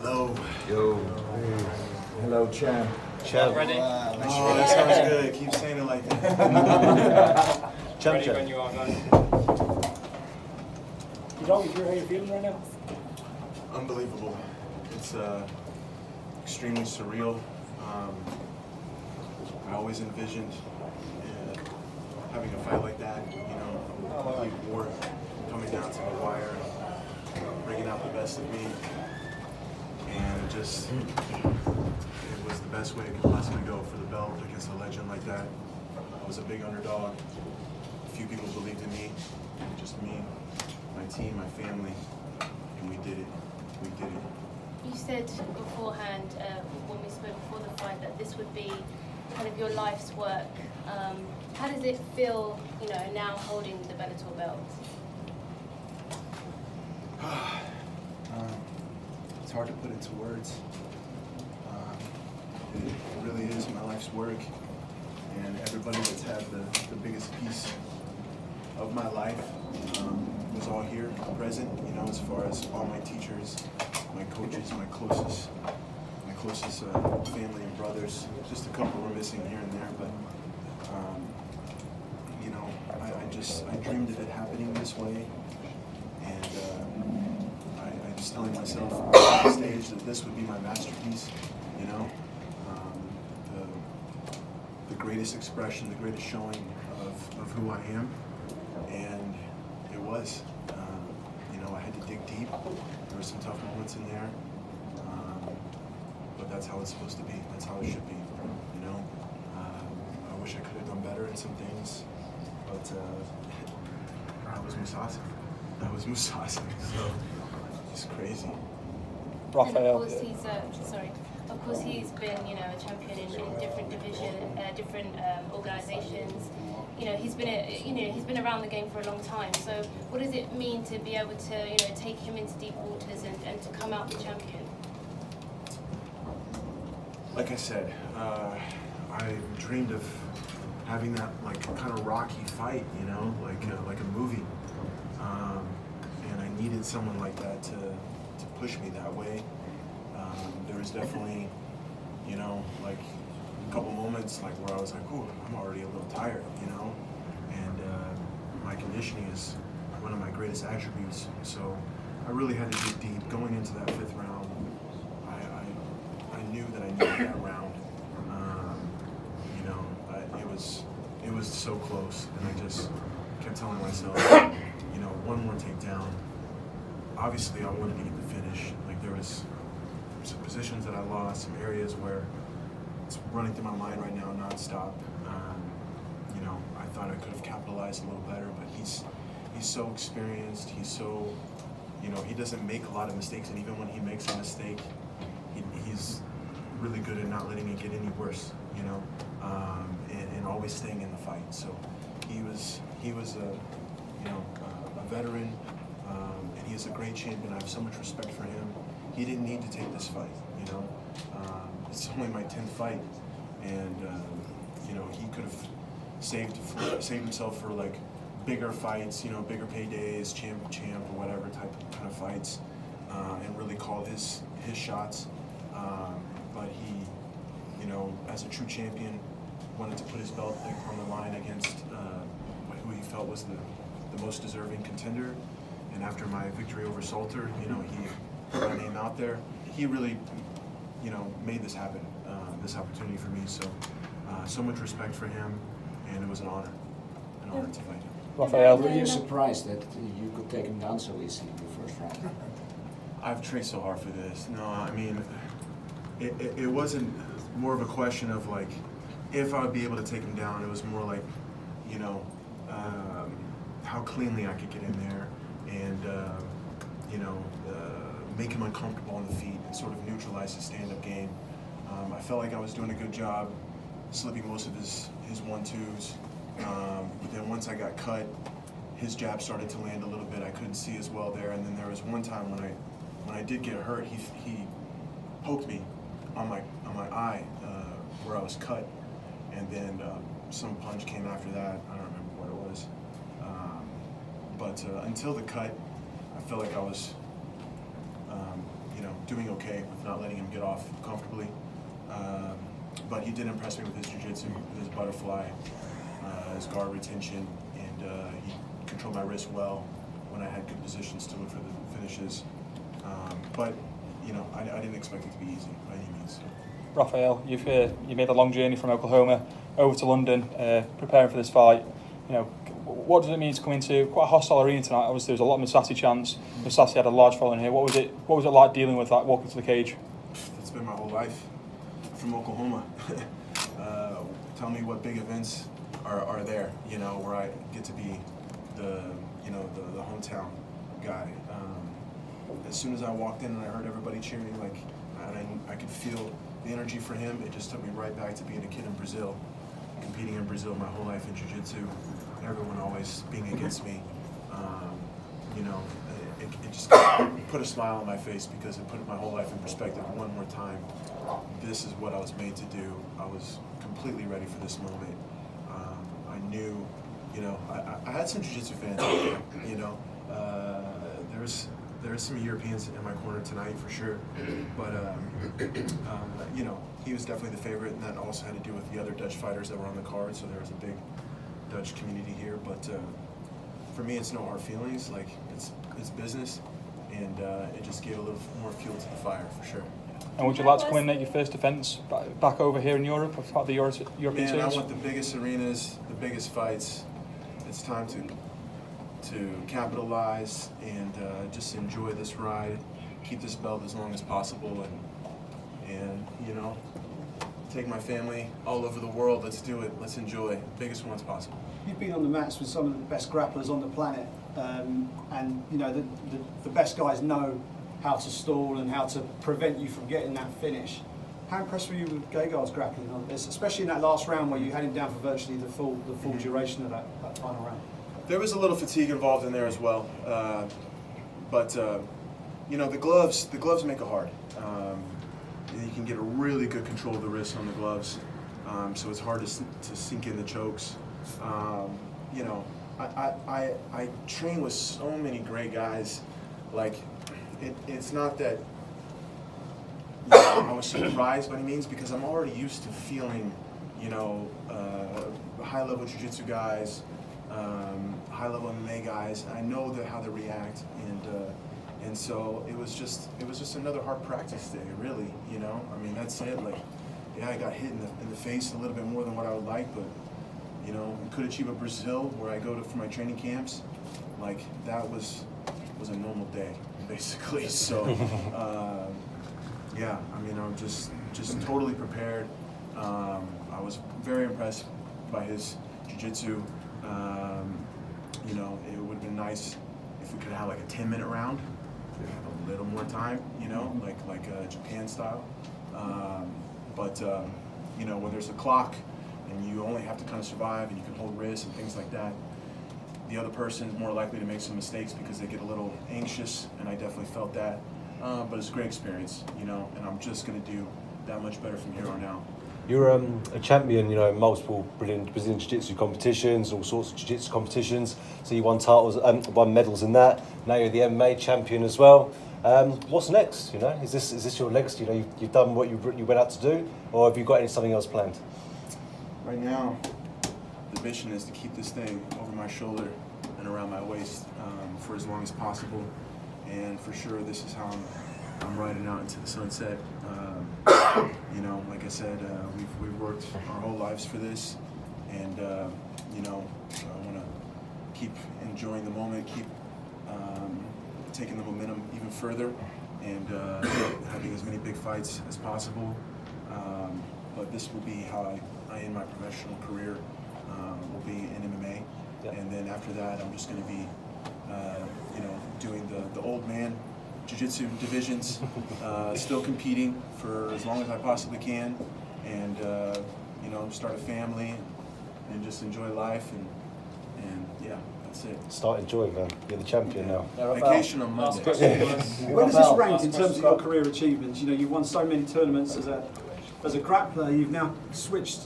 Hello. Yo. Hello, champ. Champ. Ready? Oh, that sounds good. Keep saying it like that. Ready when you are, guys. You tell me how you're feeling right now? Unbelievable. It's extremely surreal. I always envisioned having a fight like that, a complete war, coming down to the wire, bringing out the best of me, and just, it was the best way it could possibly go for the belt against a legend like that. I was a big underdog. A few people believed in me, just me, my team, my family, and we did it. We did it. You said beforehand, when we spoke before the fight, that this would be kind of your life's work. How does it feel, now holding the Bellator belt? It's hard to put into words. It really is my life's work, and everybody that's had the biggest piece of my life was all here, present, as far as all my teachers, my coaches, my closest family and brothers. Just a couple were missing here and there, but I dreamed of it happening this way, and I was telling myself on the stage that this would be my masterpiece, the greatest expression, the greatest showing of who I am, and it was. I had to dig deep. There were some tough moments in there, but that's how it's supposed to be. That's how it should be. I wish I could have done better in some things, but that was Mousasi. So it's crazy. Rafael. And of course he's been, a champion in different division, different organizations. He's been around the game for a long time. So what does it mean to be able to, take him into deep waters and to come out the champion? Like I said, I dreamed of having that kind of rocky fight, like a movie, and I needed someone like that to push me that way. There was definitely, a couple moments where I was like, "Ooh, I'm already a little tired," and my conditioning is one of my greatest attributes. So I really had to dig deep. Going into that fifth round, I knew that I needed that round. It was so close, and I just kept telling myself, one more takedown. Obviously, I wanted to get the finish. There was some positions that I lost, some areas where it's running through my mind right now nonstop. I thought I could have capitalized a little better, but he's so experienced. He's so, he doesn't make a lot of mistakes, and even when he makes a mistake, he's really good at not letting it get any worse, and always staying in the fight. So he was a veteran, and he is a great champion. I have so much respect for him. He didn't need to take this fight, It's only my 10th fight, and he could have saved himself for bigger fights, bigger paydays, champ or whatever kind of fights, and really called his shots. But he, as a true champion, wanted to put his belt on the line against who he felt was the most deserving contender. And after my victory over Salter, he put my name out there. He really, made this happen, this opportunity for me. So much respect for him, and it was an honor to fight him. Rafael, Were you surprised that you could take him down so easily in the first round? I've trained so hard for this. No, I mean, it wasn't more of a question of if I would be able to take him down. It was more how cleanly I could get in there and make him uncomfortable on the feet and sort of neutralize his stand-up game. I felt like I was doing a good job slipping most of his 1-2s, but then once I got cut, his jab started to land a little bit. I couldn't see as well there, and then there was one time when I did get hurt, he poked me on my eye where I was cut, and then some punch came after that. I don't remember what it was, but until the cut, I felt like I was doing okay with not letting him get off comfortably. But he did impress me with his jiu-jitsu, with his butterfly, his guard retention, and he controlled my wrist well when I had good positions to look for the finishes. But you know, I didn't expect it to be easy by any means. Rafael, you made a long journey from Oklahoma over to London, preparing for this fight. You know, what does it mean to come into quite a hostile arena tonight? Obviously, there was a lot of Mousasi chants. Mousasi had a large following here. What was it like dealing with that, walking to the cage? It's been my whole life from Oklahoma. Tell me what big events are there, you know, where I get to be the hometown guy. As soon as I walked in and I heard everybody cheering, like, I could feel the energy for him. It just took me right back to being a kid in Brazil, competing in Brazil my whole life in jiu-jitsu. Everyone always being against me. You know, it just put a smile on my face because it put my whole life in perspective one more time. This is what I was made to do. I was completely ready for this moment. I knew, you know, I had some jiu-jitsu fans out there, you know. There's some Europeans in my corner tonight for sure, but you know, he was definitely the favorite, and that also had to do with the other Dutch fighters that were on the card. So there was a big Dutch community here. But for me, it's no hard feelings. Like it's business, and it just gave a little more fuel to the fire for sure. And would you like to come in and make your first defence back over here in Europe, as part of the European Man, I series? want the biggest arenas, the biggest fights. It's time to capitalize and just enjoy this ride, keep this belt as long as possible, and you know, take my family all over the world. Let's do it. Let's enjoy biggest ones possible. You've been on the mats with some of the best grapplers on the planet, and you know the best guys know how to stall and how to prevent you from getting that finish. How impressed were you with Gegard's grappling on this, especially in that last round where you had him down for virtually the full duration of that final round? There was a little fatigue involved in there as well, but you know, the gloves make it hard. You can get a really good control of the wrist on the gloves, so it's hard to sink in the chokes. You know, I train with so many great guys. Like, it's not that I was surprised by any means, because I'm already used to feeling, you know, high-level jiu-jitsu guys, high-level MMA guys. I know how they react, and so it was just another hard practice day, really. You know, I mean, that's it. Like, yeah, I got hit in the face a little bit more than what I would like, but you know, in Curitiba, Brazil, where I go to for my training camps, like that was a normal day, basically. So, yeah, I mean, I'm just totally prepared. I was very impressed by his jiu-jitsu. You know, it would have been nice if we could have like a 10-minute round, have a little more time, you know, like Japan style. But you know, when there's a clock and you only have to kind of survive and you can hold wrists and things like that, the other person is more likely to make some mistakes because they get a little anxious, and I definitely felt that. But it's a great experience, you know, and I'm just going to do that much better from here on out. You're a champion, you know, in multiple Brazilian Jiu-Jitsu competitions, all sorts of Jiu-Jitsu competitions. So you won titles, won medals in that. Now you're the MMA champion as well. What's next? You know, is this your legacy? You know, you've done what you went out to do, or have you got something else planned? Right now, the mission is to keep this thing over my shoulder and around my waist for as long as possible. And for sure, this is how I'm riding out into the sunset. You know, like I said, we've worked our whole lives for this, and you know, I want to keep enjoying the moment, keep taking the momentum even further, and having as many big fights as possible. But this will be how I end my professional career. Will be in MMA, Yep. And then after that, I'm just going to be, you know, doing the old man jiu-jitsu divisions, still competing for as long as I possibly can, and you know, start a family and just enjoy life, and yeah, that's it. Start enjoying, man. You're the champion now. Vacation on Monday. Where does this rank in terms of your career achievements? You know, you've won so many tournaments as a grappler. You've now switched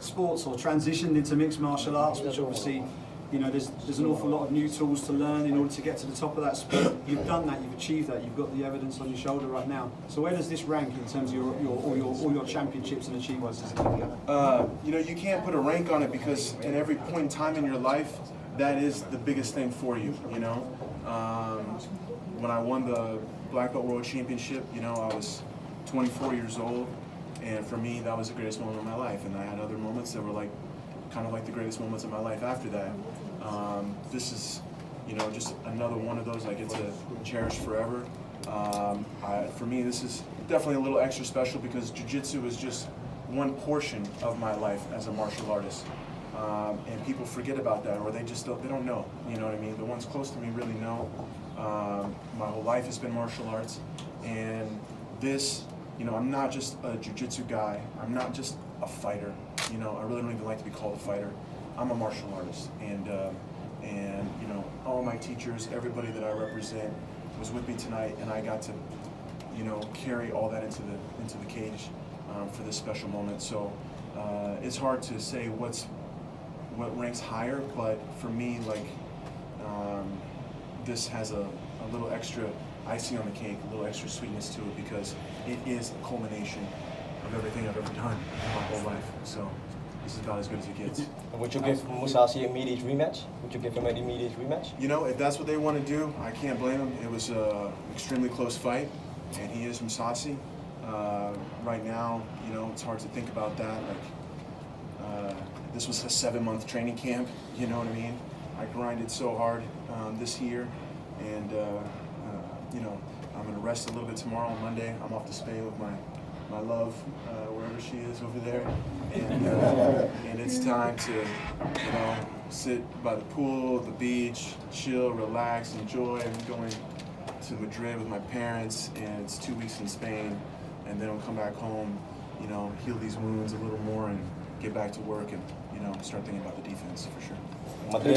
sports or transitioned into mixed martial arts, which obviously You know, there's an awful lot of new tools to learn in order to get to the top of that sport. You've done that, you've achieved that, you've got the evidence on your shoulder right now. So where does this rank in terms of all your championships and achievements? You know, you can't put a rank on it because at every point in time in your life, that is the biggest thing for you, you know. When I won the Black Belt World Championship, you know, I was 24 years old, and for me, that was the greatest moment of my life. And I had other moments that were like, kind of like the greatest moments of my life after that. This is, you know, just another one of those I get to cherish forever. For me, this is definitely a little extra special because jiu-jitsu is just one portion of my life as a martial artist. And people forget about that, or they don't know, you know what I mean? The ones close to me really know. My whole life has been martial arts, and this, you know, I'm not just a jiu-jitsu guy, I'm not just a fighter, you know, I really don't even like to be called a fighter. I'm a martial artist, and you know, all my teachers, everybody that I represent was with me tonight, and I got to, you know, carry all that into the cage for this special moment. So it's hard to say what ranks higher, but for me, like, this has a little extra icing on the cake, a little extra sweetness to it because it is a culmination of everything I've ever done in my whole life. So this is about as good as it gets. And would you give Mousasi an immediate rematch? Would you give him an immediate rematch? You know, if that's what they want to do, I can't blame them. It was an extremely close fight, and he is Mousasi. Right now, you know, it's hard to think about that. Like, this was a 7-month training camp, you know what I mean? I grinded so hard this year, and you know, I'm gonna rest a little bit tomorrow on Monday. I'm off to Spain with my love, wherever she is over there, and it's time to, you know, sit by the pool, the beach, chill, relax, enjoy. I'm going to Madrid with my parents, and it's 2 weeks in Spain, and then I'll come back home, you know, heal these wounds a little more, and get back to work, and, you know, start thinking about the defense for sure. Madrid